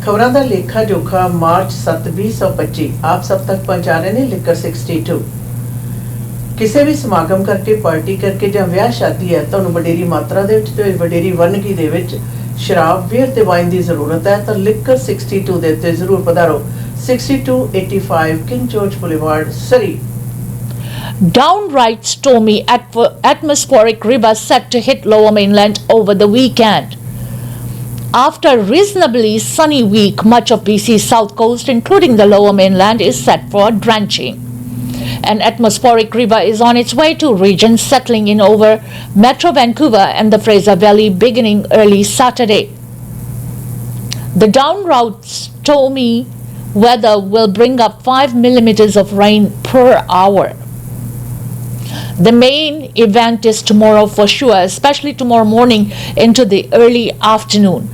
खबरां दा लेखा जोखा मार्च 7 2025 आप सब तक पहुंचा रहे ने लिकर 62 ਕਿਸੇ ਵੀ ਸਮਾਗਮ ਕਰਕੇ ਪਾਰਟੀ ਕਰਕੇ ਜਾਂ ਵਿਆਹ ਸ਼ਾਦੀ ਹੈ ਤੁਹਾਨੂੰ ਵਡੇਰੀ ਮਾਤਰਾ ਦੇ ਵਿੱਚ ਤੇ ਵਡੇਰੀ ਵੰਨਗੀ ਦੇ ਵਿੱਚ ਸ਼ਰਾਬ ਬੀਅਰ ਤੇ ਵਾਈਨ ਦੀ ਜ਼ਰੂਰਤ ਹੈ ਤਾਂ ਲਿਕਰ 62 ਦੇ ਉੱਤੇ ਜ਼ਰੂਰ ਪਧਾਰੋ 6285 king George boulevard Surrey Downright stormy atmospheric river set to hit lower mainland over the weekend. After a reasonably sunny week, much of BC's south coast, including the lower mainland, is set for drenching. An atmospheric river is on its way to regions settling in over Metro Vancouver and the Fraser Valley beginning early Saturday. The downright stormy weather will bring up 5 millimeters of rain per hour. The main event is tomorrow for sure, especially tomorrow morning into the early afternoon.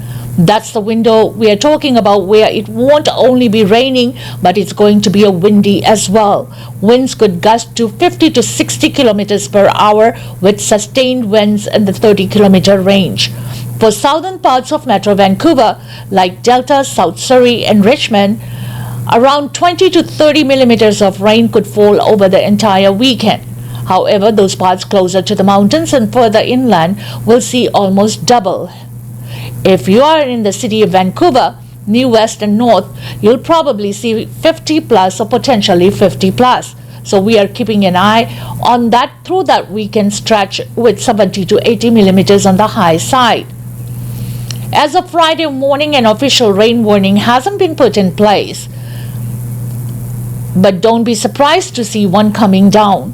That's the window we are talking about, where it won't only be raining, but it's going to be a windy as well. Winds could gust to 50 to 60 kilometers per hour with sustained winds in the 30-kilometer range. For southern parts of Metro Vancouver, like Delta, South Surrey and Richmond, around 20 to 30 millimeters of rain could fall over the entire weekend. However, those parts closer to the mountains and further inland will see almost double. If you are in the city of Vancouver, New West and North, you'll probably see 50 plus or potentially 50 plus. So we are keeping an eye on that through that weekend stretch with 70 to 80 millimeters on the high side. As of Friday morning, an official rain warning hasn't been put in place. But don't be surprised to see one coming down.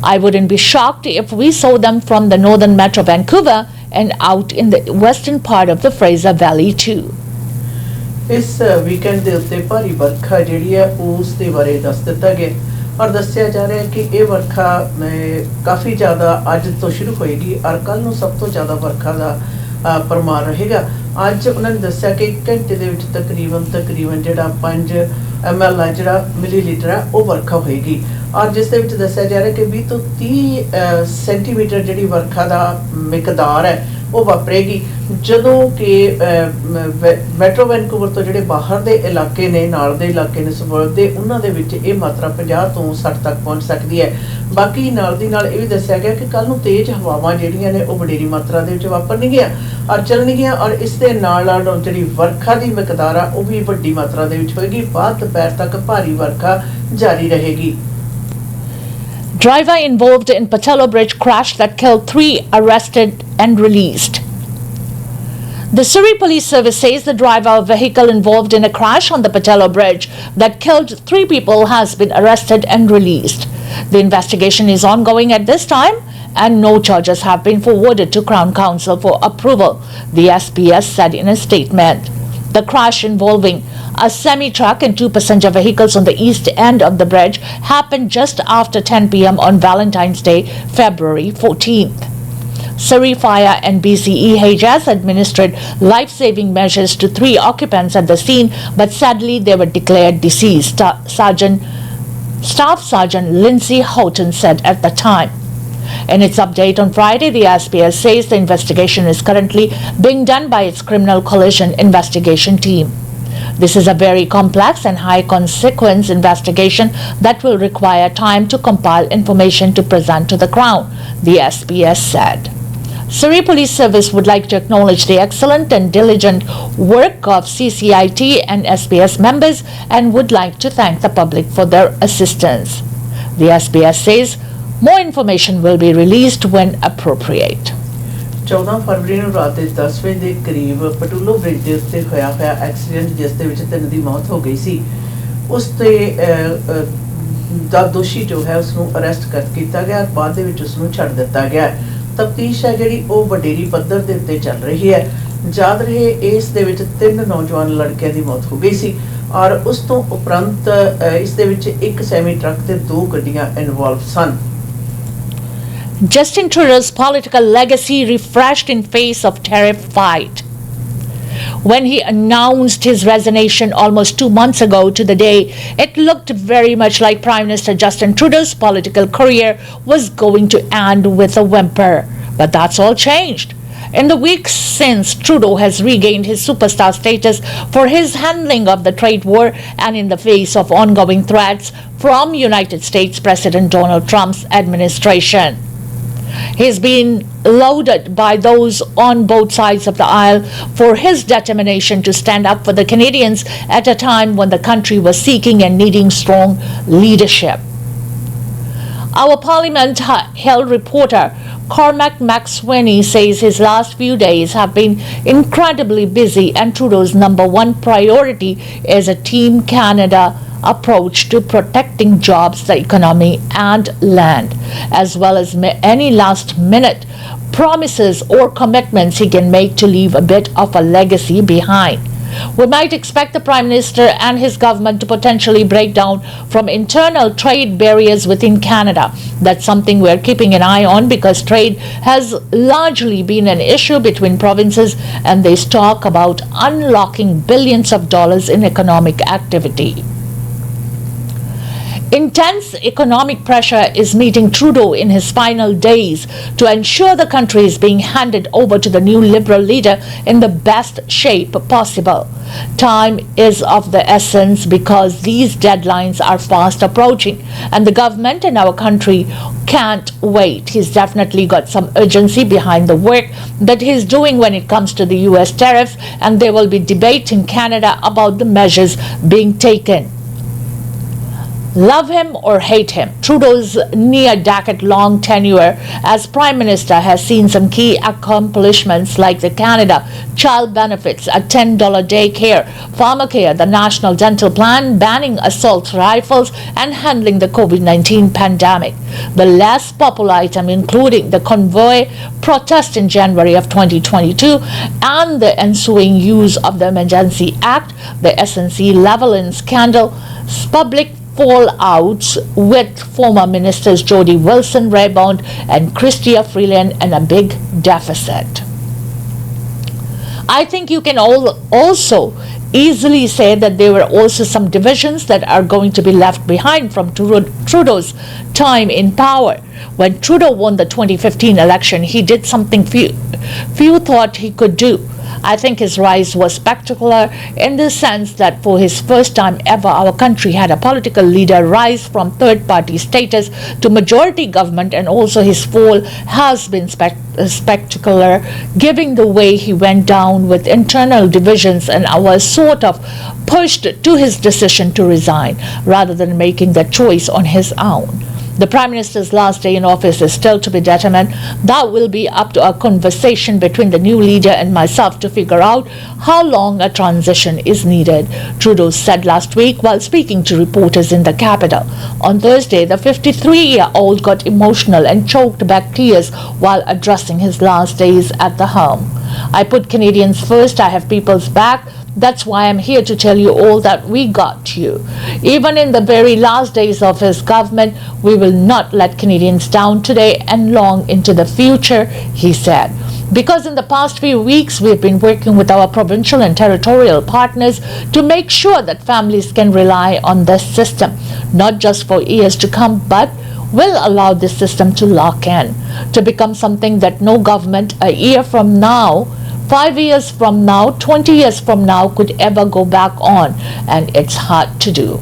I wouldn't be shocked if we saw them from the northern Metro Vancouver and out in the western part of the Fraser Valley too. ਇਸ weekend ਦੇ ਉੱਤੇ ਭਾਰੀ ਵਰਖਾ ਜਿਹੜੀ ਹੈ ਉਸ ਦੇ ਬਾਰੇ ਦੱਸ ਦਿੱਤਾ ਗਿਆ ਔਰ ਦੱਸਿਆ ਜਾ ਰਿਹਾ ਹੈ ਕਿ ਇਹ ਵਰਖਾ ਕਾਫੀ ਜ਼ਿਆਦਾ ਅੱਜ ਤੋਂ ਸ਼ੁਰੂ ਹੋਏਗੀ ਔਰ ਕੱਲ ਨੂੰ ਸਭ ਤੋਂ ਜ਼ਿਆਦਾ ਵਰਖਾ ਦਾ ਪਰਮਾਰ ਰਹੇਗਾ। ਅੱਜ ਉਹਨਾਂ ਨੇ ਦੱਸਿਆ ਕਿ 1 ਘੰਟੇ ਦੇ ਵਿੱਚ ਤਕਰੀਬਨ ਜਿਹੜਾ 5 ml ਹੈ ਜਿਹੜਾ ਮਿਲੀਲੀਟਰ ਹੈ ਉਹ ਵਰਖਾ ਹੋਏਗੀ ਔਰ ਜਿਸ ਦੇ ਵਿੱਚ ਦੱਸਿਆ ਜਾ ਰਿਹਾ ਕਿ 20 ਤੋਂ 30 ਸੈਂਟੀਮੀਟਰ ਜਿਹੜੀ ਵਰਖਾ ਦਾ ਮਿਕਦਾਰ ਹੈ ਉਹ ਵਾਪਰੇਗੀ ਜਦੋਂ ਕਿ ਮੈਟਰੋ ਵੈਨਕੂਵਰ ਤੋਂ ਜਿਹੜੇ ਬਾਹਰ ਦੇ ਇਲਾਕੇ ਨੇ ਨਾਲ ਦੇ ਇਲਾਕੇ ਨੇ ਸਬਰਬ ਦੇ ਉਹਨਾਂ ਦੇ ਵਿੱਚ ਇਹ ਮਾਤਰਾ 50 ਤੋਂ 60 ਤੱਕ ਪਹੁੰਚ ਸਕਦੀ ਹੈ। ਬਾਕੀ ਨਾਲ ਦੀ ਨਾਲ ਇਹ ਵੀ ਦੱਸਿਆ ਗਿਆ ਕਿ ਕੱਲ ਨੂੰ ਤੇਜ਼ ਹਵਾਵਾਂ ਜਿਹੜੀਆਂ ਨੇ ਉਹ ਵਡੇਰੀ ਮਾਤਰਾ ਦੇ ਵਿੱਚ ਵਾਪਰਨਗੀਆਂ ਔਰ ਚੱਲਣਗੀਆਂ ਔਰ ਇਸ ਦੇ ਨਾਲ ਜਿਹੜੀ ਵਰਖਾ ਦੀ ਮਿਕਦਾਰ ਆ ਉਹ ਵੀ ਵੱਡੀ ਮਾਤਰਾ ਦੇ ਵਿੱਚ ਹੋਏਗੀ। ਬਾਅਦ ਦੁਪਹਿਰ ਤੱਕ ਭਾਰੀ ਵਰਖਾ ਜਾਰੀ ਰਹੇਗੀ। Driver involved in Patello Bridge crash that killed 3 arrested and released. The Surrey Police Service says the driver of a vehicle involved in a crash on the Patello Bridge that killed 3 people has been arrested and released. The investigation is ongoing at this time and no charges have been forwarded to Crown Counsel for approval, the SPS said in a statement. The crash involving a semi-truck and 2 passenger vehicles on the east end of the bridge happened just after 10 p.m. on Valentine's Day, February 14th. Surrey Fire and BCE has administered life-saving measures to 3 occupants at the scene, but sadly they were declared deceased, Staff Sergeant Lindsay Houghton said at the time. In its update on Friday, the SPS says the investigation is currently being done by its Criminal Collision Investigation Team. This is a very complex and high-consequence investigation that will require time to compile information to present to the Crown, the SPS said. Surrey Police Service would like to acknowledge the excellent and diligent work of CCIT and SPS members and would like to thank the public for their assistance. The SPS says more information will be released when appropriate. 14 ਫਰਵਰੀ ਨੂੰ ਰਾਤ ਦੇ 10 ਵਜੇ ਦੇ ਕਰੀਬ ਪਟੂਲੋ bridge ਦੇ ਉੱਤੇ ਹੋਇਆ accident ਜਿਸ ਦੇ ਵਿੱਚ 3 ਦੀ ਮੌਤ ਹੋ ਗਈ ਸੀ ਉਸ ਤੇ ਦਾ ਦੋਸ਼ੀ ਜੋ ਹੈ ਉਸ ਨੂੰ ਅਰੈਸਟ ਕੀਤਾ ਗਿਆ ਬਾਅਦ ਦੇ ਵਿੱਚ ਉਸ ਨੂੰ ਛੱਡ ਦਿੱਤਾ ਗਿਆ। ਤਫਤੀਸ਼ ਹੈ ਜਿਹੜੀ ਉਹ ਵਡੇਰੀ ਪੱਧਰ ਦੇ ਉੱਤੇ ਚੱਲ ਰਹੀ ਹੈ। ਯਾਦ ਰਹੇ ਇਸ ਦੇ ਵਿੱਚ 3 ਨੌਜਵਾਨ ਲੜਕਿਆਂ ਦੀ ਮੌਤ ਹੋ ਗਈ ਸੀ ਔਰ ਉਸ ਤੋਂ ਉਪਰੰਤ ਇਸ ਦੇ ਵਿੱਚ ਇੱਕ ਸੈਮੀ ਟਰੱਕ ਤੇ 2 ਗੱਡੀਆਂ involve son. Justin Trudeau's political legacy refreshed in face of tariff fight. When he announced his resignation almost 2 months ago to the day, it looked very much like Prime Minister Justin Trudeau's political career was going to end with a whimper. But that's all changed. In the weeks since, Trudeau has regained his superstar status for his handling of the trade war and in the face of ongoing threats from United States President Donald Trump's administration. He's been lauded by those on both sides of the aisle for his determination to stand up for the Canadians at a time when the country was seeking and needing strong leadership. Our Parliament Hill reporter Cormac McSweeney says his last few days have been incredibly busy and Trudeau's number one priority is a Team Canada approach to protecting jobs, the economy and land, as well as any last-minute promises or commitments he can make to leave a bit of a legacy behind. We might expect the Prime Minister and his government to potentially break down from internal trade barriers within Canada. That's something we're keeping an eye on because trade has largely been an issue between provinces and they talk about unlocking billions of dollars in economic activity. Intense economic pressure is meeting Trudeau in his final days to ensure the country is being handed over to the new Liberal leader in the best shape possible. Time is of the essence because these deadlines are fast approaching and the government and our country can't wait. He's definitely got some urgency behind the work that he's doing when it comes to the US tariffs, and there will be debate in Canada about the measures being taken. Love him or hate him, Trudeau's near-decade-long tenure as Prime Minister has seen some key accomplishments like the Canada Child Benefits, a $10 daycare, pharmacare, the National Dental Plan, banning assault rifles, and handling the COVID-19 pandemic. The less popular item including the convoy protest in January of 2022 and the ensuing use of the Emergency Act, the SNC Lavalin scandal, public fallouts with former ministers Jody Wilson-Raybould and Chrystia Freeland and a big deficit. I think you can also easily say that there were also some divisions that are going to be left behind from Trudeau's time in power. When Trudeau won the 2015 election, he did something few thought he could do. I think his rise was spectacular in the sense that for his first time ever, our country had a political leader rise from third-party status to majority government, and also his fall has been spectacular, given the way he went down with internal divisions and was sort of pushed to his decision to resign rather than making that choice on his own. The Prime Minister's last day in office is still to be determined. That will be up to a conversation between the new leader and myself to figure out how long a transition is needed, Trudeau said last week while speaking to reporters in the capital. On Thursday, the 53-year-old got emotional and choked back tears while addressing his last days at the helm. I put Canadians first. I have people's back. That's why I'm here to tell you all that we got you. Even in the very last days of his government, we will not let Canadians down today and long into the future, he said. Because in the past few weeks, we've been working with our provincial and territorial partners to make sure that families can rely on this system, not just for years to come, but will allow this system to lock in, to become something that no government a year from now, 5 years from now, 20 years from now could ever go back on, and it's hard to do.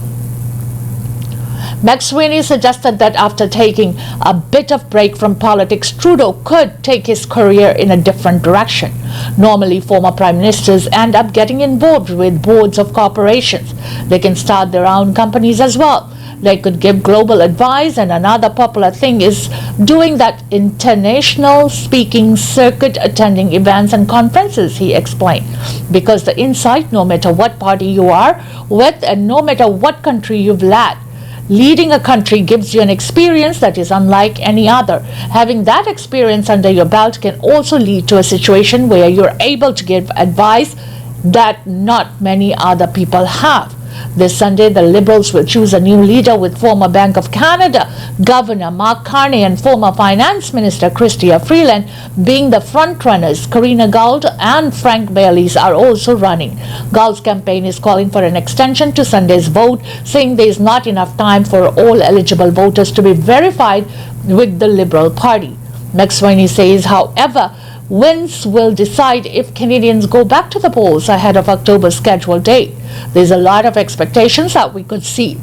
McSweeney suggested that after taking a bit of break from politics, Trudeau could take his career in a different direction. Normally, former prime ministers end up getting involved with boards of corporations. They can start their own companies as well. They could give global advice, and another popular thing is doing that international speaking circuit, attending events and conferences, he explained. Because the insight, no matter what party you are with and no matter what country you've led, leading a country gives you an experience that is unlike any other. Having that experience under your belt can also lead to a situation where you're able to give advice that not many other people have. This Sunday, the Liberals will choose a new leader with former Bank of Canada Governor Mark Carney and former Finance Minister Chrystia Freeland being the frontrunners. Karina Gould and Frank Baylis are also running. Gould's campaign is calling for an extension to Sunday's vote, saying there is not enough time for all eligible voters to be verified with the Liberal Party. McSweeney says, however, wins will decide if Canadians go back to the polls ahead of October's scheduled date. There's a lot of expectations that we could see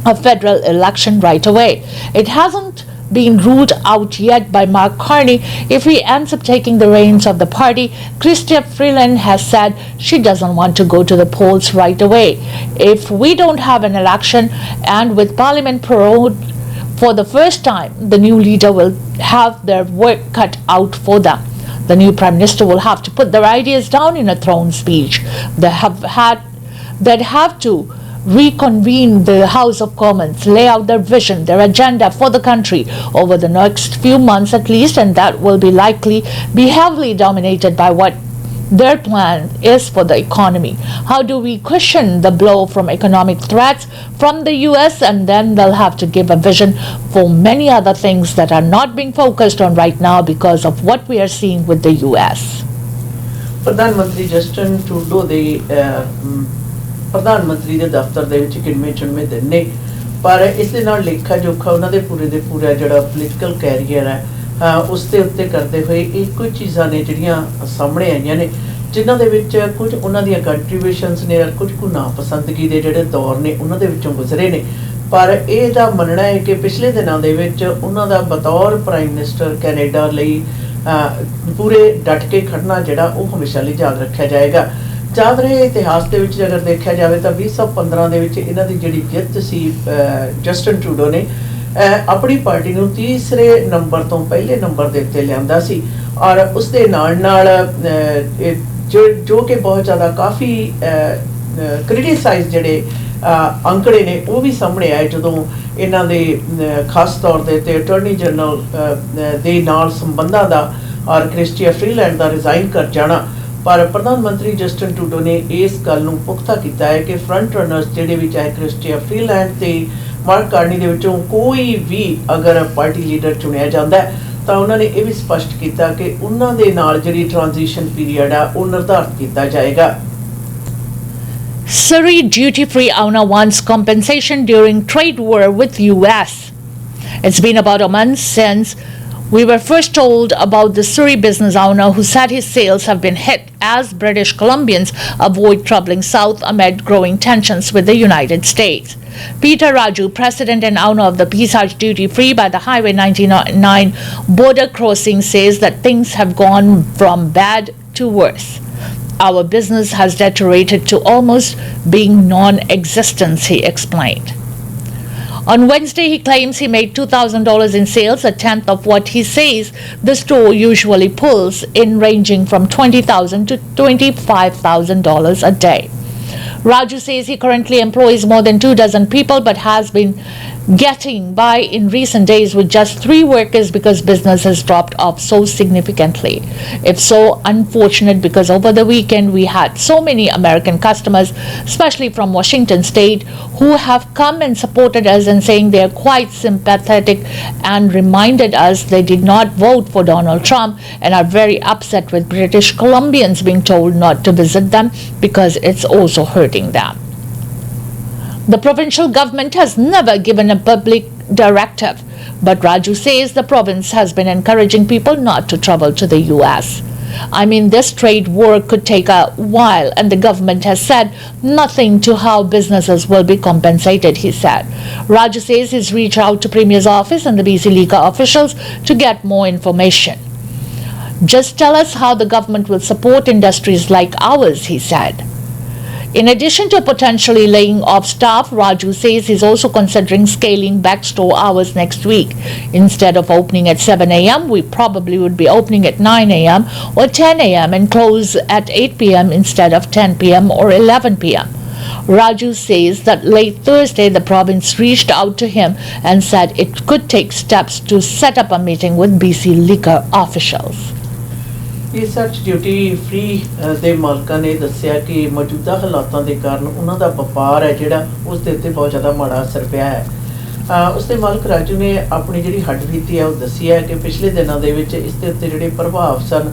a federal election right away. It hasn't been ruled out yet by Mark Carney if he ends up taking the reins of the party. Chrystia Freeland has said she doesn't want to go to the polls right away. If we don't have an election and with Parliament prorogued for the first time, the new leader will have their work cut out for them. The new Prime Minister will have to put their ideas down in a throne speech. They'd have to reconvene the House of Commons, lay out their vision, their agenda for the country over the next few months at least, and that will be likely be heavily dominated by what their plan is for the economy. How do we cushion the blow from economic threats from the US? And then they'll have to give a vision for many other things that are not being focused on right now because of what we are seeing with the US. ਪ੍ਰਧਾਨ ਮੰਤਰੀ Justin Trudeau ਦੇ ਪ੍ਰਧਾਨ ਮੰਤਰੀ ਦੇ ਦਫ਼ਤਰ ਦੇ ਵਿੱਚ 91 ਦਿਨ ਨੇ, ਪਰ ਇਸ ਦੇ ਨਾਲ ਲੇਖਾ ਜੋਖਾ ਉਹਨਾਂ ਦੇ ਪੂਰਾ ਜਿਹੜਾ ਪੋਲੀਟੀਕਲ ਕੈਰੀਅਰ ਹੈ ਉਸ ਦੇ ਉੱਤੇ ਕਰਦੇ ਹੋਏ ਇਹ ਕੁਝ ਚੀਜ਼ਾਂ ਨੇ ਜਿਹੜੀਆਂ ਸਾਹਮਣੇ ਆਈਆਂ ਨੇ, ਜਿਨ੍ਹਾਂ ਦੇ ਵਿੱਚ ਕੁਝ ਉਹਨਾਂ ਦੀਆਂ ਕੰਟਰੀਬਿਊਸ਼ਨਸ ਨੇ ਔਰ ਕੁਝ ਕੁ ਨਾਪਸੰਦਗੀ ਦੇ ਜਿਹੜੇ ਦੌਰ ਨੇ ਉਹਨਾਂ ਦੇ ਵਿੱਚੋਂ ਗੁਜ਼ਰੇ ਨੇ। ਪਰ ਇਹਦਾ ਮੰਨਣਾ ਹੈ ਕਿ ਪਿਛਲੇ ਦਿਨਾਂ ਦੇ ਵਿੱਚ ਉਹਨਾਂ ਦਾ ਬਤੌਰ ਪ੍ਰਾਈਮ ਮਿਨਿਸਟਰ ਕੈਨੇਡਾ ਲਈ ਪੂਰੇ ਡਟ ਕੇ ਖੜਨਾ ਜਿਹੜਾ ਉਹ ਹਮੇਸ਼ਾ ਲਈ ਯਾਦ ਰੱਖਿਆ ਜਾਏਗਾ। ਯਾਦ ਰਹੇ ਇਤਿਹਾਸ ਦੇ ਵਿੱਚ ਅਗਰ ਦੇਖਿਆ ਜਾਵੇ ਤਾਂ 2015 ਦੇ ਵਿੱਚ ਇਹਨਾਂ ਦੀ ਜਿਹੜੀ ਜਿੱਤ ਸੀ ਜਸਟਨ ਟਰੂਡੋ ਨੇ ਆਪਣੀ ਪਾਰਟੀ ਨੂੰ ਤੀਸਰੇ ਨੰਬਰ ਤੋਂ ਪਹਿਲੇ ਨੰਬਰ ਦੇ ਉੱਤੇ ਲਿਆਂਦਾ ਸੀ ਔਰ ਉਸ ਦੇ ਨਾਲ ਜੋ ਕਿ ਬਹੁਤ ਜ਼ਿਆਦਾ ਕਾਫੀ ਕ੍ਰਿਟਿਸਾਈਜ਼ ਜਿਹੜੇ ਅੰਕੜੇ ਨੇ ਉਹ ਵੀ ਸਾਹਮਣੇ ਆਏ ਜਦੋਂ ਇਹਨਾਂ ਦੇ ਖਾਸ ਤੌਰ ਦੇ ਉੱਤੇ ਅਟਾਰਨੀ ਜਨਰਲ ਦੇ ਨਾਲ ਸੰਬੰਧਾਂ ਦਾ ਔਰ ਕ੍ਰਿਸਟੀਆ ਫਰੀਲੈਂਡ ਦਾ ਰਿਜ਼ਾਈਨ ਕਰ ਜਾਣਾ। ਪਰ ਪ੍ਰਧਾਨ ਮੰਤਰੀ ਜਸਟਨ ਟਰੂਡੋ ਨੇ ਇਸ ਗੱਲ ਨੂੰ ਪੁਖਤਾ ਕੀਤਾ ਹੈ ਕਿ ਫਰੰਟ ਰਨਰਸ ਜਿਹੜੇ ਵੀ ਚਾਹੇ ਕ੍ਰਿਸਟੀਆ ਫਰੀਲੈਂਡ ਤੇ ਮਾਰਕ ਕਾਰਨੀ ਦੇ ਵਿੱਚੋਂ ਕੋਈ ਵੀ ਅਗਰ ਪਾਰਟੀ ਲੀਡਰ ਚੁਣਿਆ ਜਾਂਦਾ ਹੈ ਤਾਂ ਉਹਨਾਂ ਨੇ ਇਹ ਵੀ ਸਪਸ਼ਟ ਕੀਤਾ ਕਿ ਉਹਨਾਂ ਦੇ ਨਾਲ ਜਿਹੜੀ ਟ੍ਰਾਂਜੀਸ਼ਨ ਪੀਰੀਅਡ ਆ ਉਹ ਨਿਰਧਾਰਿਤ ਕੀਤਾ ਜਾਏਗਾ। Surrey duty-free owner wants compensation during trade war with US. It's been about a month since we were first told about the Surrey business owner who said his sales have been hit as British Columbians avoid troubling South amid growing tensions with the United States. Peter Raju, president and owner of the Pisarj Duty Free by the Highway 99 border crossing, says that things have gone from bad to worse. Our business has deteriorated to almost being non-existent, he explained. On Wednesday, he claims he made $2,000 in sales, a tenth of what he says the store usually pulls in, ranging from $20,000 to $25,000 a day. Raju says he currently employs more than 24 people but has been getting by in recent days with just 3 workers because business has dropped off so significantly. It's so unfortunate because over the weekend we had so many American customers, especially from Washington state, who have come and supported us and saying they are quite sympathetic and reminded us they did not vote for Donald Trump and are very upset with British Columbians being told not to visit them because it's also hurting them. The provincial government has never given a public directive, but Raju says the province has been encouraging people not to travel to the US. I mean, this trade war could take a while and the government has said nothing to how businesses will be compensated, he said. Raju says he's reached out to Premier's office and the BC Lekha officials to get more information. Just tell us how the government will support industries like ours, he said. In addition to potentially laying off staff, Raju says he's also considering scaling back store hours next week. Instead of opening at 7 a.m., we probably would be opening at 9 a.m. or 10 a.m. and close at 8 p.m. instead of 10 p.m. or 11 p.m. Raju says that late Thursday the province reached out to him and said it could take steps to set up a meeting with BC Lekha officials. Research duty free ਦੇ ਮਾਲਕਾਂ ਨੇ ਦੱਸਿਆ ਕਿ ਮੌਜੂਦਾ ਹਾਲਾਤਾਂ ਦੇ ਕਾਰਨ ਉਹਨਾਂ ਦਾ ਵਪਾਰ ਹੈ ਜਿਹੜਾ ਉਸ ਦੇ ਉੱਤੇ ਬਹੁਤ ਜ਼ਿਆਦਾ ਮਾੜਾ ਅਸਰ ਪਿਆ ਹੈ। ਉਸ ਦੇ ਮਾਲਕ ਰਾਜੂ ਨੇ ਆਪਣੀ ਜਿਹੜੀ ਹੱਡਬੀਤੀ ਹੈ ਉਹ ਦੱਸੀ ਹੈ ਕਿ ਪਿਛਲੇ ਦਿਨਾਂ ਦੇ ਵਿੱਚ ਇਸ ਦੇ ਉੱਤੇ ਜਿਹੜੇ ਪ੍ਰਭਾਵ ਸਨ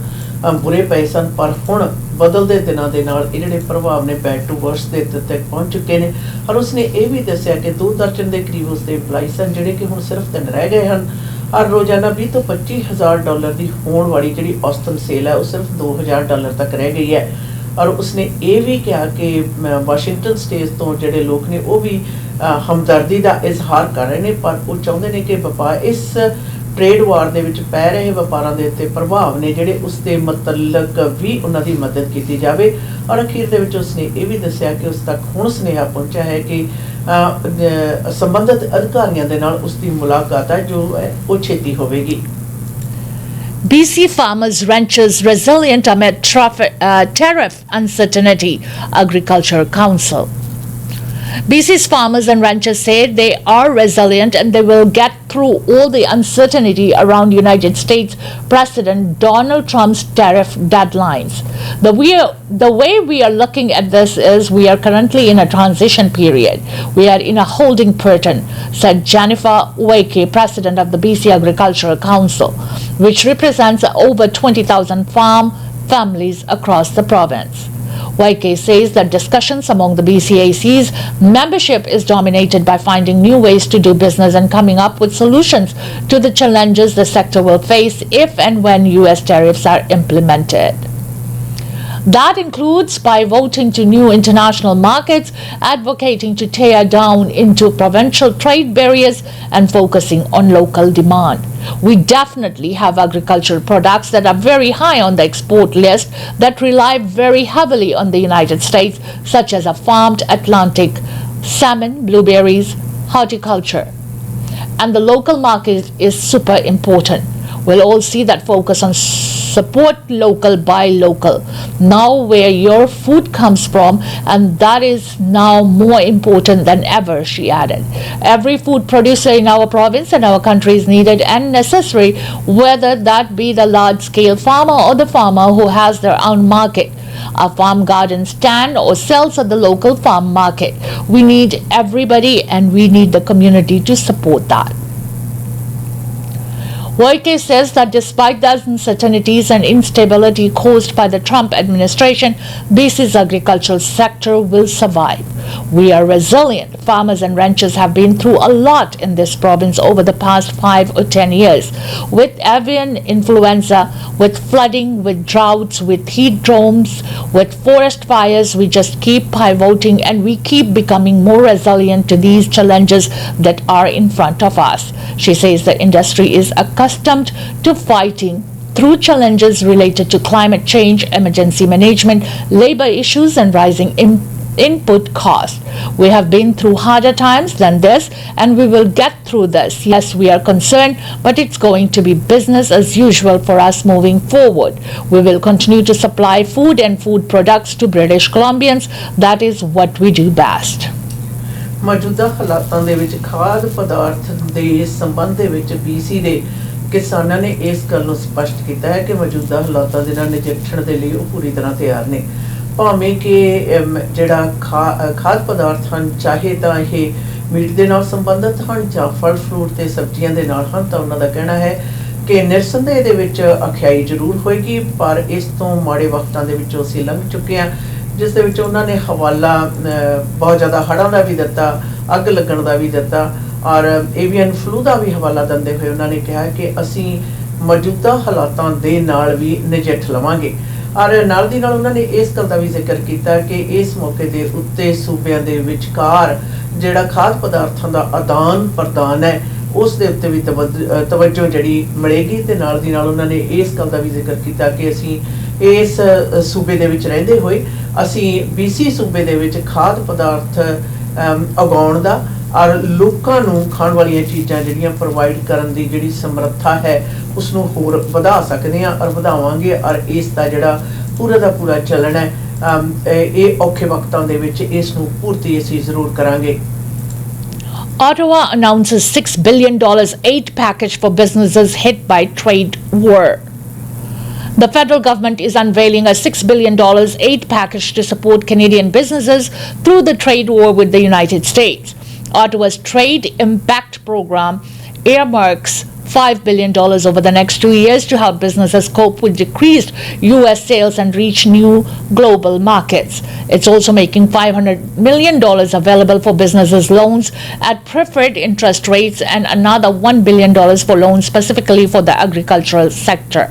ਬੁਰੇ ਪਏ ਸਨ, ਪਰ ਹੁਣ ਬਦਲਦੇ ਦਿਨਾਂ ਦੇ ਨਾਲ ਇਹ ਜਿਹੜੇ ਪ੍ਰਭਾਵ ਨੇ ਬੈਕ ਟੂ ਵਰਸ ਦੇ ਤੱਕ ਪਹੁੰਚ ਚੁੱਕੇ ਨੇ। ਔਰ ਉਸਨੇ ਇਹ ਵੀ ਦੱਸਿਆ ਕਿ 2 ਦਰਜਨ ਦੇ ਕਰੀਬ ਉਸਦੇ ਇੰਪਲਾਈ ਸਨ ਜਿਹੜੇ ਕਿ ਹੁਣ ਸਿਰਫ 3 ਰਹਿ ਗਏ ਹਨ ਔਰ ਰੋਜ਼ਾਨਾ 20 ਤੋਂ 25,000 ਡਾਲਰ ਦੀ ਹੋਣ ਵਾਲੀ ਜਿਹੜੀ ਔਸਤਨ ਸੇਲ ਹੈ ਉਹ ਸਿਰਫ 2,000 ਡਾਲਰ ਤੱਕ ਰਹਿ ਗਈ ਹੈ। ਔਰ ਉਸਨੇ ਇਹ ਵੀ ਕਿਹਾ ਕਿ ਵਾਸ਼ਿੰਗਟਨ ਸਟੇਟ ਤੋਂ ਜਿਹੜੇ ਲੋਕ ਨੇ ਉਹ ਵੀ ਹਮਦਰਦੀ ਦਾ ਇਜ਼ਹਾਰ ਕਰ ਰਹੇ ਨੇ, ਪਰ ਉਹ ਚਾਹੁੰਦੇ ਨੇ ਕਿ ਵਪਾਰ ਇਸ ਟ੍ਰੇਡ ਵਾਰ ਦੇ ਵਿੱਚ ਪੈ ਰਹੇ ਵਪਾਰਾਂ ਦੇ ਉੱਤੇ ਪ੍ਰਭਾਵ ਨੇ ਜਿਹੜੇ ਉਸ ਦੇ ਮੁਤਲਕ ਵੀ ਉਹਨਾਂ ਦੀ ਮਦਦ ਕੀਤੀ ਜਾਵੇ। ਔਰ ਅਖੀਰ ਦੇ ਵਿੱਚ ਉਸਨੇ ਇਹ ਵੀ ਦੱਸਿਆ ਕਿ ਉਸ ਤੱਕ ਹੁਣ ਸੁਨੇਹਾ ਪਹੁੰਚਿਆ ਹੈ ਕਿ ਸੰਬੰਧਿਤ ਅਧਿਕਾਰੀਆਂ ਦੇ ਨਾਲ ਉਸ ਦੀ ਮੁਲਾਕਾਤ ਹੈ ਜੋ ਹੈ ਉਹ ਛੇਤੀ ਹੋਵੇਗੀ। BC farmers ranchers resilient amid tariff uncertainty, Agriculture Council. BC's farmers and ranchers say they are resilient and they will get through all the uncertainty around United States President Donald Trump's tariff deadlines. The way we are looking at this is we are currently in a transition period. We are in a holding pattern, said Jennifer Wake, president of the BC Agricultural Council, which represents over 20,000 farm families across the province. YK says that discussions among the BCAC's membership is dominated by finding new ways to do business and coming up with solutions to the challenges the sector will face if and when US tariffs are implemented. That includes pivoting to new international markets, advocating to tear down into provincial trade barriers, and focusing on local demand. We definitely have agricultural products that are very high on the export list that rely very heavily on the United States, such as a farmed Atlantic salmon, blueberries, horticulture. And the local market is super important. We'll all see that focus on support local, buy local, now where your food comes from, and that is now more important than ever, she added. Every food producer in our province and our country is needed and necessary, whether that be the large-scale farmer or the farmer who has their own market, a farm garden stand, or sells at the local farm market. We need everybody and we need the community to support that. YK says that despite the uncertainties and instability caused by the Trump administration, BC's agricultural sector will survive. We are resilient. Farmers and ranchers have been through a lot in this province over the past 5 or 10 years. With avian influenza, with flooding, with droughts, with heat domes, with forest fires, we just keep pivoting and we keep becoming more resilient to these challenges that are in front of us. She says the industry is accustomed to fighting through challenges related to climate change, emergency management, labor issues, and rising input costs. We have been through harder times than this and we will get through this. Yes, we are concerned, but it's going to be business as usual for us moving forward. We will continue to supply food and food products to British Columbians. That is what we do best. ਮੌਜੂਦਾ ਹਾਲਾਤਾਂ ਦੇ ਵਿੱਚ ਖਾਦ ਪਦਾਰਥ ਦੇ ਸੰਬੰਧ ਦੇ ਵਿੱਚ BC ਦੇ ਕਿਸਾਨਾਂ ਨੇ ਇਸ ਗੱਲ ਨੂੰ ਸਪਸ਼ਟ ਕੀਤਾ ਹੈ ਕਿ ਮੌਜੂਦਾ ਹਾਲਾਤਾਂ ਦੇ ਨਾਲ ਨਜਿੱਠਣ ਦੇ ਲਈ ਉਹ ਪੂਰੀ ਤਰ੍ਹਾਂ ਤਿਆਰ ਨੇ। ਭਾਵੇਂ ਕਿ ਜਿਹੜਾ ਖਾਦ ਪਦਾਰਥ ਹਨ, ਚਾਹੇ ਤਾਂ ਇਹ ਮੀਟ ਦੇ ਨਾਲ ਸੰਬੰਧਿਤ ਹਨ ਜਾਂ ਫਲ ਫਰੂਟ ਤੇ ਸਬਜ਼ੀਆਂ ਦੇ ਨਾਲ ਹਨ, ਤਾਂ ਉਹਨਾਂ ਦਾ ਕਹਿਣਾ ਹੈ ਕਿ ਨਿਰਸੰਦੇਹ ਦੇ ਵਿੱਚ ਅਖਿਆਈ ਜ਼ਰੂਰ ਹੋਏਗੀ, ਪਰ ਇਸ ਤੋਂ ਮਾੜੇ ਵਕਤਾਂ ਦੇ ਵਿੱਚੋਂ ਅਸੀਂ ਲੰਘ ਚੁੱਕੇ ਹਾਂ, ਜਿਸ ਦੇ ਵਿੱਚ ਉਹਨਾਂ ਨੇ ਹਵਾਲਾ ਬਹੁਤ ਜ਼ਿਆਦਾ ਹੜ੍ਹਾਂ ਦਾ ਵੀ ਦਿੱਤਾ, ਅੱਗ ਲੱਗਣ ਦਾ ਵੀ ਦਿੱਤਾ ਔਰ ਏਵੀਅਨ ਫਲੂ ਦਾ ਵੀ ਹਵਾਲਾ ਦਿੰਦੇ ਹੋਏ ਉਹਨਾਂ ਨੇ ਕਿਹਾ ਕਿ ਅਸੀਂ ਮੌਜੂਦਾ ਹਾਲਾਤਾਂ ਦੇ ਨਾਲ ਵੀ ਨਜਿੱਠ ਲਵਾਂਗੇ। ਔਰ ਨਾਲ ਦੀ ਨਾਲ ਉਹਨਾਂ ਨੇ ਇਸ ਗੱਲ ਦਾ ਵੀ ਜ਼ਿਕਰ ਕੀਤਾ ਕਿ ਇਸ ਮੌਕੇ ਦੇ ਉੱਤੇ ਸੂਬਿਆਂ ਦੇ ਵਿਚਕਾਰ ਜਿਹੜਾ ਖਾਦ ਪਦਾਰਥਾਂ ਦਾ ਆਦਾਨ ਪ੍ਰਦਾਨ ਹੈ ਉਸ ਦੇ ਉੱਤੇ ਵੀ ਤਵੱਜੋ ਜਿਹੜੀ ਮਿਲੇਗੀ। ਤੇ ਨਾਲ ਦੀ ਨਾਲ ਉਹਨਾਂ ਨੇ ਇਸ ਗੱਲ ਦਾ ਵੀ ਜ਼ਿਕਰ ਕੀਤਾ ਕਿ ਅਸੀਂ ਇਸ ਸੂਬੇ ਦੇ ਵਿੱਚ ਰਹਿੰਦੇ ਹੋਏ ਅਸੀਂ BC ਸੂਬੇ ਦੇ ਵਿੱਚ ਖਾਦ ਪਦਾਰਥ ਉਗਾਉਣ ਦਾ ਔਰ ਲੋਕਾਂ ਨੂੰ ਖਾਣ ਵਾਲੀਆਂ ਚੀਜ਼ਾਂ ਜਿਹੜੀਆਂ ਪ੍ਰੋਵਾਈਡ ਕਰਨ ਦੀ ਜਿਹੜੀ ਸਮਰੱਥਾ ਹੈ ਉਸ ਨੂੰ ਹੋਰ ਵਧਾ ਸਕਦੇ ਹਾਂ ਔਰ ਵਧਾਵਾਂਗੇ। ਔਰ ਇਸ ਦਾ ਜਿਹੜਾ ਪੂਰਾ ਦਾ ਪੂਰਾ ਚੱਲਣ ਹੈ ਇਹ ਔਖੇ ਵਕਤਾਂ ਦੇ ਵਿੱਚ ਇਸ ਨੂੰ ਪੂਰਤੀ ਅਸੀਂ ਜ਼ਰੂਰ ਕਰਾਂਗੇ। Ottawa announces $6 billion aid package for businesses hit by trade war. The federal government is unveiling a $6 billion aid package to support Canadian businesses through the trade war with the United States. Ottawa's Trade Impact Program earmarks $5 billion over the next 2 years to help businesses cope with decreased U.S. sales and reach new global markets. It's also making $500 million available for businesses loans at preferred interest rates and another $1 billion for loans specifically for the agricultural sector.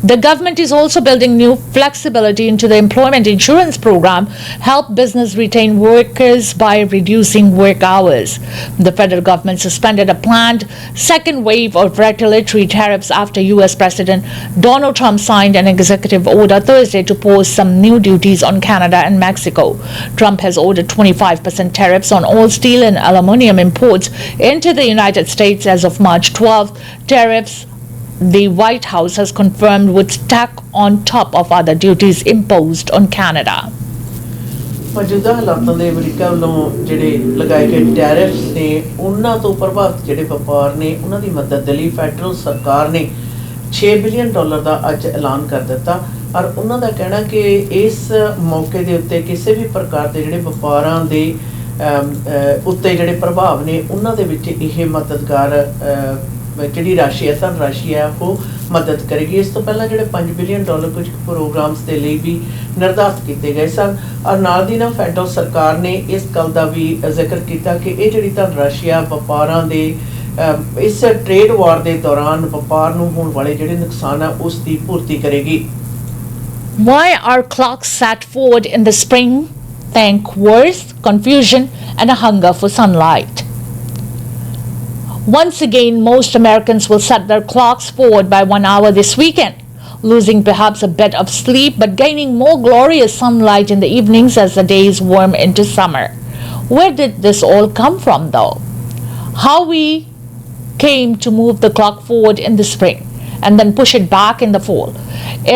The government is also building new flexibility into the employment insurance program, help business retain workers by reducing work hours. The federal government suspended a planned second wave of retaliatory tariffs after U.S. President Donald Trump signed an executive order Thursday to pose some new duties on Canada and Mexico. Trump has ordered 25% tariffs on all steel and aluminum imports into the United States as of March 12th. Tariffs the White House has confirmed would stack on top of other duties imposed on Canada. ਮੌਜੂਦਾ ਹਾਲਾਤਾਂ ਦੇ America ਵੱਲੋਂ ਜਿਹੜੇ ਲਗਾਏ ਗਏ tariffs ਨੇ ਉਹਨਾਂ ਤੋਂ ਪ੍ਰਭਾਵਿਤ ਜਿਹੜੇ ਵਪਾਰ ਨੇ ਉਹਨਾਂ ਦੀ ਮਦਦ ਦੇ ਲਈ ਫੈਡਰਲ ਸਰਕਾਰ ਨੇ $6 ਬਿਲੀਅਨ ਦਾ ਅੱਜ ਐਲਾਨ ਕਰ ਦਿੱਤਾ ਔਰ ਉਹਨਾਂ ਦਾ ਕਹਿਣਾ ਕਿ ਇਸ ਮੌਕੇ ਦੇ ਉੱਤੇ ਕਿਸੇ ਵੀ ਪ੍ਰਕਾਰ ਦੇ ਜਿਹੜੇ ਵਪਾਰਾਂ ਦੇ ਉੱਤੇ ਜਿਹੜੇ ਪ੍ਰਭਾਵ ਨੇ ਉਹਨਾਂ ਦੇ ਵਿੱਚ ਇਹ ਮਦਦਗਾਰ ਜਿਹੜੀ ਰਾਸ਼ੀ ਹੈ ਧਨ ਰਾਸ਼ੀ ਹੈ ਉਹ ਮਦਦ ਕਰੇਗੀ। ਇਸ ਤੋਂ ਪਹਿਲਾਂ ਜਿਹੜੇ $5 ਬਿਲੀਅਨ ਕੁਝ ਪ੍ਰੋਗਰਾਮਸ ਦੇ ਲਈ ਵੀ ਨਿਰਧਾਰਿਤ ਕੀਤੇ ਗਏ ਸਨ ਔਰ ਨਾਲ ਦੀ ਨਾਲ ਫੈਡਰਲ ਸਰਕਾਰ ਨੇ ਇਸ ਗੱਲ ਦਾ ਵੀ ਜ਼ਿਕਰ ਕੀਤਾ ਕਿ ਇਹ ਜਿਹੜੀ ਧਨ ਰਾਸ਼ੀ ਆ ਵਪਾਰਾਂ ਦੇ ਇਸ ਟ੍ਰੇਡ ਵਾਰ ਦੇ ਦੌਰਾਨ ਵਪਾਰ ਨੂੰ ਹੋਣ ਵਾਲੇ ਜਿਹੜੇ ਨੁਕਸਾਨ ਆ ਉਸ ਦੀ ਪੂਰਤੀ ਕਰੇਗੀ। Why are clocks set forward in the spring? Thank wars, confusion and a hunger for sunlight. Once again, most Americans will set their clocks forward by 1 hour this weekend, losing perhaps a bit of sleep but gaining more glorious sunlight in the evenings as the days warm into summer. Where did this all come from, though? How we came to move the clock forward in the spring and then push it back in the fall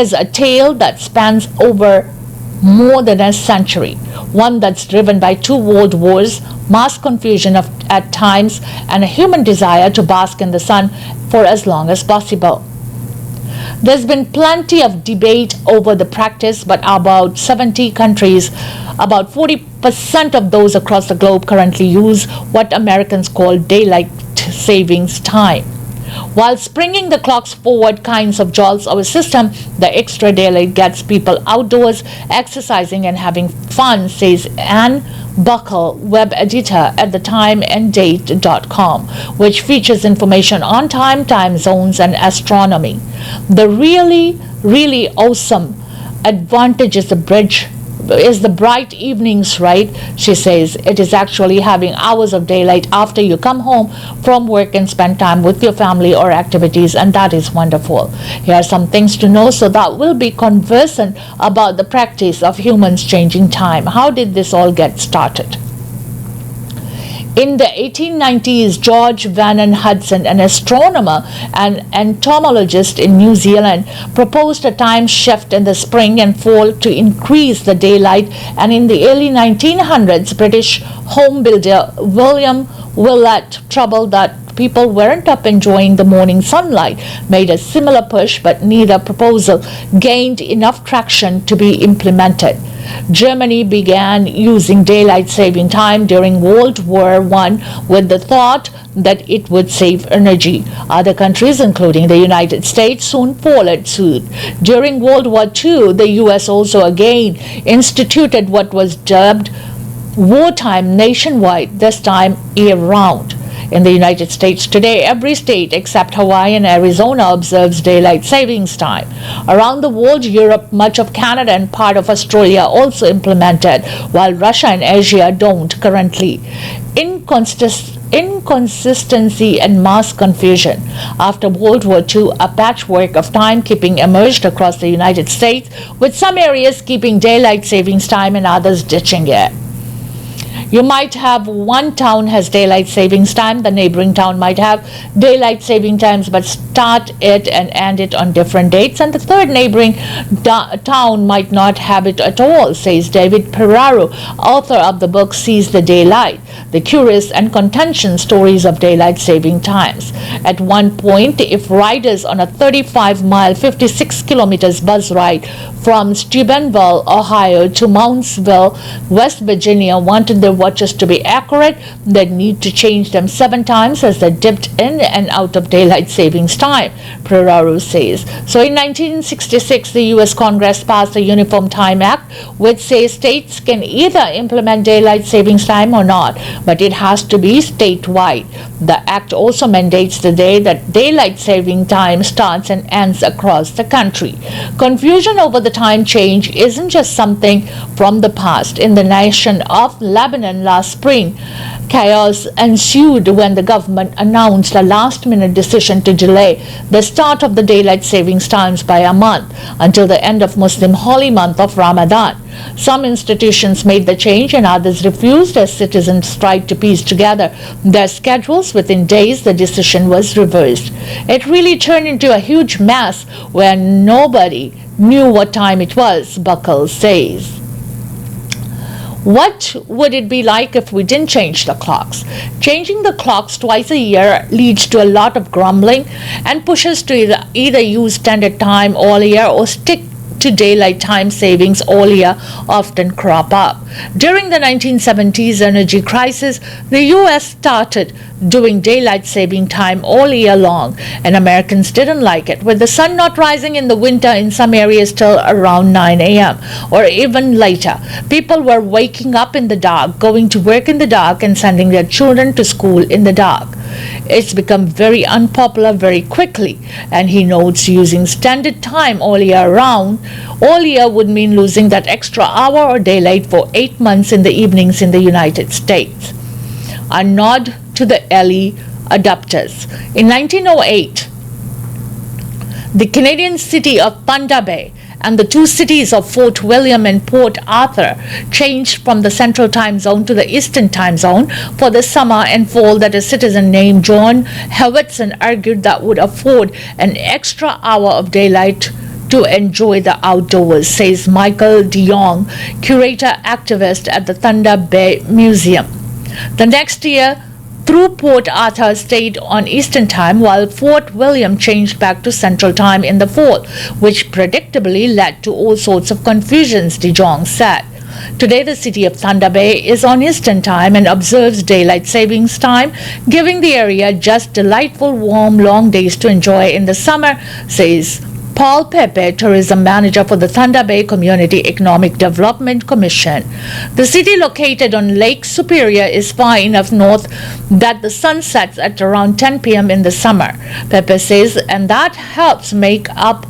is a tale that spans over more than a century, one that's driven by 2 world wars, mass confusion at times, and a human desire to bask in the sun for as long as possible. There's been plenty of debate over the practice, but about 70 countries, about 40% of those across the globe currently use what Americans call daylight savings time. While springing the clocks forward kinds of jolts our system, the extra daylight gets people outdoors, exercising and having fun, says Ann Buckle, web editor at thetimeanddate.com, which features information on time, time zones, and astronomy. The really awesome advantage is the bright evenings, right? She says it is actually having hours of daylight after you come home from work and spend time with your family or activities, and that is wonderful. Here are some things to know so that we'll be conversant about the practice of humans changing time. How did this all get started? In the 1890s, George Vernon Hudson, an astronomer and entomologist in New Zealand, proposed a time shift in the spring and fall to increase the daylight, and in the early 1900s, British home builder William Willett, troubled that people weren't up enjoying the morning sunlight, made a similar push, but neither proposal gained enough traction to be implemented. Germany began using daylight saving time during World War I with the thought that it would save energy. Other countries, including the United States, soon followed suit. During World War II, the US also again instituted what was dubbed wartime nationwide, this time year-round. In the United States today, every state except Hawaii and Arizona observes daylight savings time. Around the world, Europe, much of Canada and part of Australia also implemented, while Russia and Asia don't currently. Inconsistency and mass confusion. After World War II, a patchwork of timekeeping emerged across the United States, with some areas keeping daylight savings time and others ditching it. You might have one town has daylight savings time, the neighboring town might have daylight saving times but start it and end it on different dates, and the third neighboring town might not have it at all, says David Peraro, author of the book Seize the Daylight, the curious and contentious stories of daylight saving times. At one point, if riders on a 35-mile, 56 kilometers bus ride from Steubenville, Ohio to Moundsville, West Virginia wanted their watches to be accurate, they'd need to change them 7 times as they dipped in and out of daylight savings time, Pereira says. So in 1966, the U.S. Congress passed the Uniform Time Act, which says states can either implement daylight savings time or not, but it has to be statewide. The act also mandates the day that daylight saving time starts and ends across the country. Confusion over the time change isn't just something from the past. In the nation of Lebanon last spring, chaos ensued when the government announced a last-minute decision to delay the start of the daylight savings times by a month until the end of Muslim holy month of Ramadan. Some institutions made the change and others refused as citizens tried to piece together their schedules. Within days, the decision was reversed. It really turned into a huge mess where nobody knew what time it was, Buckles says. What would it be like if we didn't change the clocks? Changing the clocks twice a year leads to a lot of grumbling, and pushes to either use standard time all year or stick to daylight time savings all year often crop up. During the 1970s energy crisis, the U.S. started doing daylight saving time all year long, and Americans didn't like it, with the sun not rising in the winter in some areas till around 9 a.m. or even later. People were waking up in the dark, going to work in the dark, and sending their children to school in the dark. It's become very unpopular very quickly, and he notes using standard time all year round all year would mean losing that extra hour or daylight for 8 months in the evenings in the United States. A nod to the early adopters. In 1908, the Canadian city of Thunder Bay and the 2 cities of Fort William and Port Arthur changed from the Central Time Zone to the Eastern Time Zone for the summer and fall that a citizen named John Hewitson argued that would afford an extra hour of daylight to enjoy the outdoors, says Michael DeYoung, curator-activist at the Thunder Bay Museum. The next year, through Port Arthur stayed on Eastern Time, while Fort William changed back to Central Time in the fall, which predictably led to all sorts of confusions, DeYoung said. Today, the city of Thunder Bay is on Eastern Time and observes daylight savings time, giving the area just delightful, warm, long days to enjoy in the summer, says Paul Pepe, tourism manager for the Thunder Bay Community Economic Development Commission. The city, located on Lake Superior, is far enough north that the sun sets at around 10 p.m. in the summer, Pepe says, and that helps make up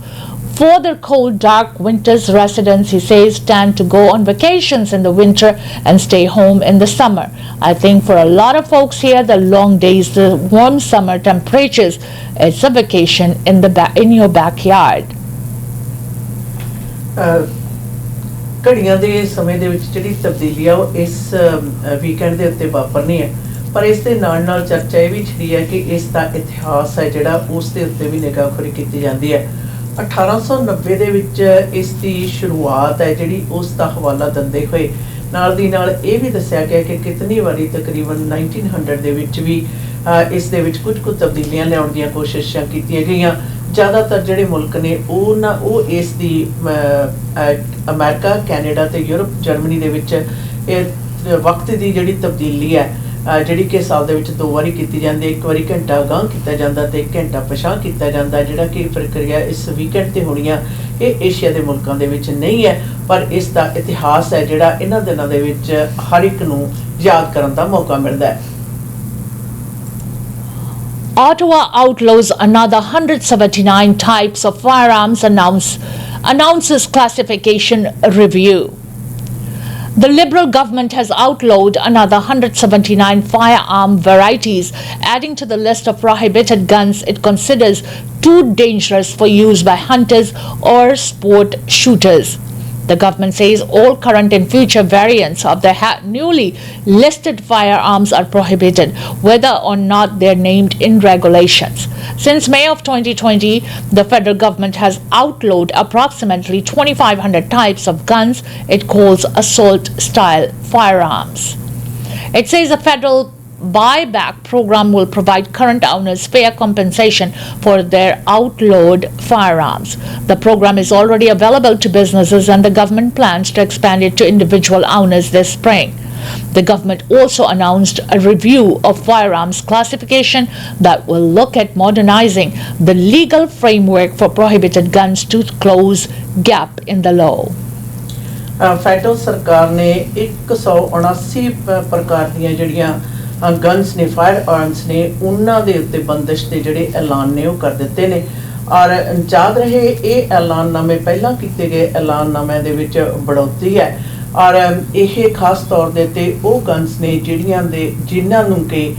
for the cold, dark winters. Residents, he says, tend to go on vacations in the winter and stay home in the summer. I think for a lot of folks here, the long days, the warm summer temperatures, it's a vacation in your backyard. ਘੜੀਆਂ ਦੇ ਸਮੇਂ ਦੇ ਵਿੱਚ ਜਿਹੜੀ ਤਬਦੀਲੀ ਆ ਉਹ ਇਸ ਵੀਕਐਂਡ ਦੇ ਉੱਤੇ ਵਾਪਰਨੀ ਹੈ, ਪਰ ਇਸ ਦੇ ਨਾਲ ਚਰਚਾ ਇਹ ਵੀ ਛਿੜੀ ਹੈ ਕਿ ਇਸ ਦਾ ਇਤਿਹਾਸ ਹੈ ਜਿਹੜਾ ਉਸ ਦੇ ਉੱਤੇ ਵੀ ਨਿਗਾਹਖੋਰੀ ਕੀਤੀ ਜਾਂਦੀ ਹੈ। 1890 ਦੇ ਵਿੱਚ ਇਸ ਦੀ ਸ਼ੁਰੂਆਤ ਹੈ ਜਿਹੜੀ ਉਸ ਦਾ ਹਵਾਲਾ ਦਿੰਦੇ ਹੋਏ ਨਾਲ ਦੀ ਨਾਲ ਇਹ ਵੀ ਦੱਸਿਆ ਗਿਆ ਕਿ ਕਿਤਨੀ ਵਾਰੀ ਤਕਰੀਬਨ 1900 ਦੇ ਵਿੱਚ ਵੀ ਇਸ ਦੇ ਵਿੱਚ ਕੁਝ ਤਬਦੀਲੀਆਂ ਲਿਆਉਣ ਦੀਆਂ ਕੋਸ਼ਿਸ਼ਾਂ ਕੀਤੀਆਂ ਗਈਆਂ। ਜ਼ਿਆਦਾਤਰ ਜਿਹੜੇ ਮੁਲਕ ਨੇ ਉਹ ਇਸ ਦੀ ਅਮਰੀਕਾ, ਕੈਨੇਡਾ ਤੇ ਯੂਰਪ, ਜਰਮਨੀ ਦੇ ਵਿੱਚ ਇਹ ਵਕਤ ਦੀ ਜਿਹੜੀ ਤਬਦੀਲੀ ਹੈ ਜਿਹੜੀ ਕਿ ਸਾਲ ਦੇ ਵਿੱਚ 2 ਵਾਰੀ ਕੀਤੀ ਜਾਂਦੀ ਹੈ। 1 ਵਾਰੀ ਘੰਟਾ ਅਗਾਂਹ ਕੀਤਾ ਜਾਂਦਾ ਤੇ 1 ਘੰਟਾ ਪਿਛਾਂਹ ਕੀਤਾ ਜਾਂਦਾ, ਜਿਹੜਾ ਕਿ ਪ੍ਰਕਿਰਿਆ ਇਸ ਵੀਕਐਂਡ ਤੇ ਹੋਣੀ ਆ ਇਹ ਏਸ਼ੀਆ ਦੇ ਮੁਲਕਾਂ ਦੇ ਵਿੱਚ ਨਹੀਂ ਹੈ, ਪਰ ਇਸ ਦਾ ਇਤਿਹਾਸ ਹੈ ਜਿਹੜਾ ਇਹਨਾਂ ਦਿਨਾਂ ਦੇ ਵਿੱਚ ਹਰ ਇੱਕ ਨੂੰ ਯਾਦ ਕਰਨ ਦਾ ਮੌਕਾ ਮਿਲਦਾ ਹੈ। Ottawa outlaws another 179 types of firearms, announces classification review. The Liberal government has outlawed another 179 firearm varieties, adding to the list of prohibited guns it considers too dangerous for use by hunters or sport shooters. The government says all current and future variants of the newly listed firearms are prohibited, whether or not they're named in regulations. Since May of 2020, the federal government has outlawed approximately 2,500 types of guns it calls assault-style firearms. It says a federal buyback program will provide current owners fair compensation for their outlawed firearms. The program is already available to businesses, and the government plans to expand it to individual owners this spring. The government also announced a review of firearms classification that will look at modernizing the legal framework for prohibited guns to close gap in the law. Federal ਸਰਕਾਰ ਨੇ 179 ਪ੍ਰਕਾਰ ਦੀਆਂ ਜਿਹੜੀਆਂ guns ਨੇ, fire arms ਨੇ, ਉਹਨਾਂ ਦੇ ਉੱਤੇ ਬੰਦਿਸ਼ ਦੇ ਜਿਹੜੇ ਐਲਾਨ ਨੇ ਉਹ ਕਰ ਦਿੱਤੇ ਨੇ। ਔਰ ਯਾਦ ਰਹੇ ਇਹ ਐਲਾਨਨਾਮੇ ਪਹਿਲਾਂ ਕੀਤੇ ਗਏ ਐਲਾਨਨਾਮਿਆਂ ਦੇ ਵਿੱਚ बढ़ोतरी ਹੈ। ਔਰ ਇਹ ਖਾਸ ਤੌਰ ਦੇ ਉੱਤੇ ਉਹ ਗਨਸ ਨੇ ਜਿਨ੍ਹਾਂ ਨੂੰ ਕਿ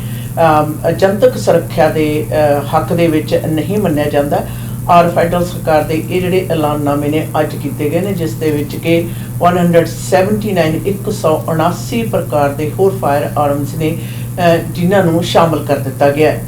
ਜਨਤਕ ਸੁਰੱਖਿਆ ਦੇ ਹੱਕ ਦੇ ਵਿੱਚ ਨਹੀਂ ਮੰਨਿਆ ਜਾਂਦਾ। ਔਰ ਫੈਡਰਲ ਸਰਕਾਰ ਦੇ ਇਹ ਜਿਹੜੇ ਐਲਾਨਨਾਮੇ ਨੇ ਅੱਜ ਕੀਤੇ ਗਏ ਨੇ, ਜਿਸ ਦੇ ਵਿੱਚ ਕਿ 179 ਪ੍ਰਕਾਰ ਦੇ ਹੋਰ ਫਾਇਰ ਆਰਮਸ ਨੇ ਜਿਨ੍ਹਾਂ ਨੂੰ ਸ਼ਾਮਲ ਕਰ ਦਿੱਤਾ ਗਿਆ ਹੈ।